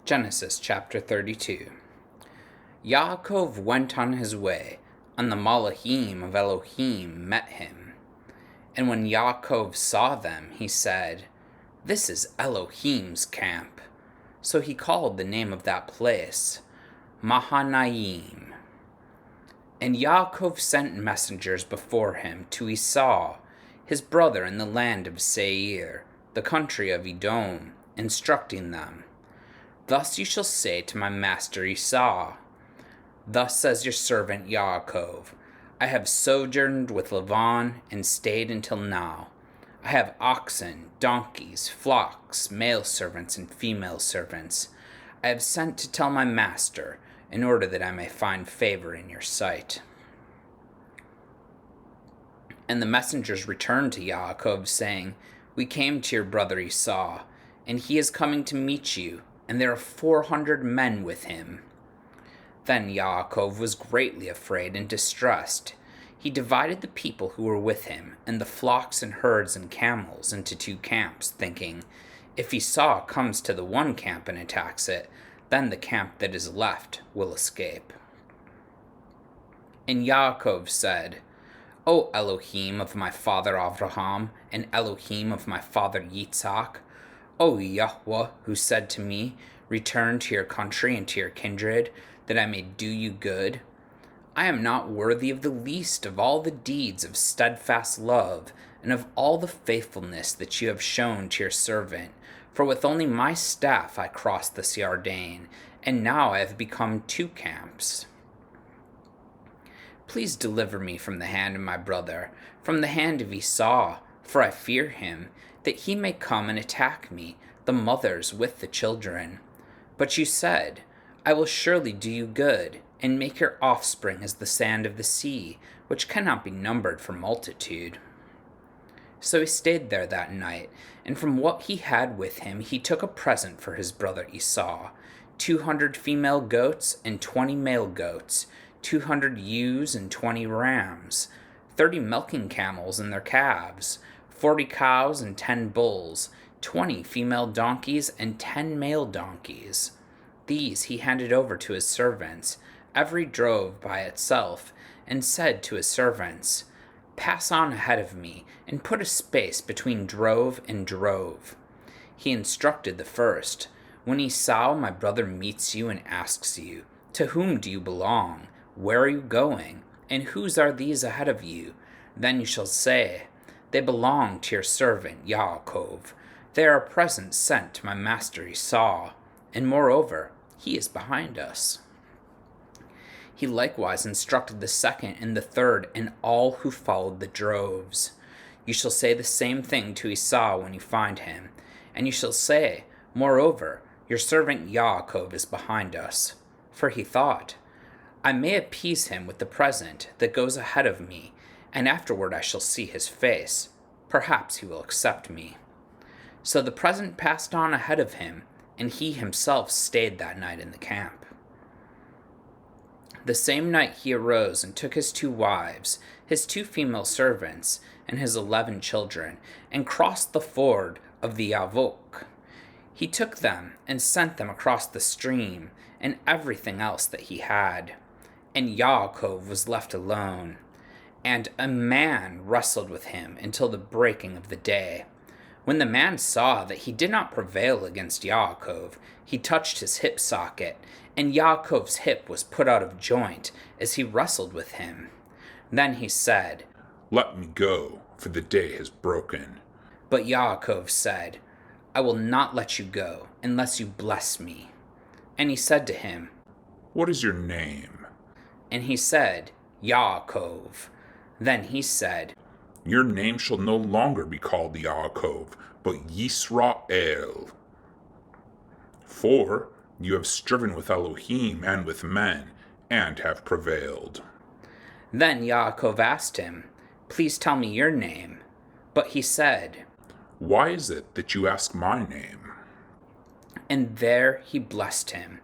Genesis chapter 32. Yaakov went on his way, and the malachim of Elohim met him. And when Yaakov saw them, he said, "This is Elohim's camp." So he called the name of that place Mahanaim. And Yaakov sent messengers before him to Esaw, his brother, in the land of Seir, the country of Edom, instructing them, "Thus you shall say to my master Esaw, Thus says your servant Yaakov, I have sojourned with Laban and stayed until now. I have oxen, donkeys, flocks, male servants and female servants. I have sent to tell my master, in order that I may find favor in your sight." And the messengers returned to Yaakov, saying, "We came to your brother Esaw, and he is coming to meet you, and there are 400 men with him." Then Yaakov was greatly afraid and distressed. He divided the people who were with him, and the flocks and herds and camels, into 2 camps, thinking, "If Esau comes to the one camp and attacks it, then the camp that is left will escape." And Yaakov said, "O Elohim of my father Avraham, and Elohim of my father Yitzhak, O Yahweh, who said to me, 'Return to your country and to your kindred, that I may do you good,' I am not worthy of the least of all the deeds of steadfast love and of all the faithfulness that you have shown to your servant, for with only my staff I crossed this Yarden, and now I have become 2 camps. Please deliver me from the hand of my brother, from the hand of Esau, for I fear him, that he may come and attack me, the mothers with the children. But you said, I will surely do you good, and make your offspring as the sand of the sea, which cannot be numbered for multitude." So he stayed there that night, and from what he had with him he took a present for his brother Esau, 200 female goats and 20 male goats, 200 ewes and 20 rams, 30 milking camels and their calves, 40 cows and 10 bulls, 20 female donkeys and 10 male donkeys. These he handed over to his servants, every drove by itself, and said to his servants, "Pass on ahead of me, and put a space between drove and drove." He instructed the first, "When Esau my brother meets you and asks you, 'To whom do you belong? Where are you going? And whose are these ahead of you?' Then you shall say, 'They belong to your servant Yaakov. They are a present sent to my master Esau, and moreover, he is behind us.'" He likewise instructed the second and the third and all who followed the droves. "You shall say the same thing to Esau when you find him, and you shall say, 'Moreover, your servant Yaakov is behind us.' For he thought, 'I may appease him with the present that goes ahead of me, and afterward I shall see his face. Perhaps he will accept me.' So the present passed on ahead of him, and he himself stayed that night in the camp. The same night he arose and took his 2 wives, his 2 female servants, and his 11 children, and crossed the ford of the Yavok. He took them and sent them across the stream, and everything else that he had. And Yaakov was left alone, and a man wrestled with him until the breaking of the day. When the man saw that he did not prevail against Yaakov, he touched his hip socket, and Yaakov's hip was put out of joint as he wrestled with him. Then he said, "Let me go, for the day has broken." But Yaakov said, "I will not let you go unless you bless me." And he said to him, "What is your name?" And he said, "Yaakov." Then he said, "Your name shall no longer be called Yaakov, but Yisrael. For you have striven with Elohim and with men, and have prevailed." Then Yaakov asked him, "Please tell me your name." But he said, "Why is it that you ask my name?" And there he blessed him.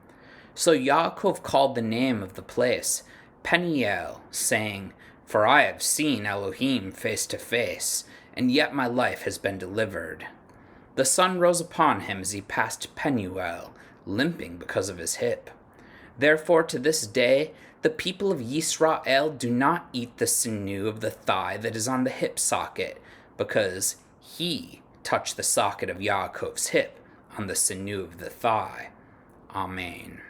So Yaakov called the name of the place Peniel, saying, "For I have seen Elohim face to face, and yet my life has been delivered." The sun rose upon him as he passed Penuel, limping because of his hip. Therefore, to this day, the people of Yisrael do not eat the sinew of the thigh that is on the hip socket, because he touched the socket of Yaakov's hip on the sinew of the thigh. Amen.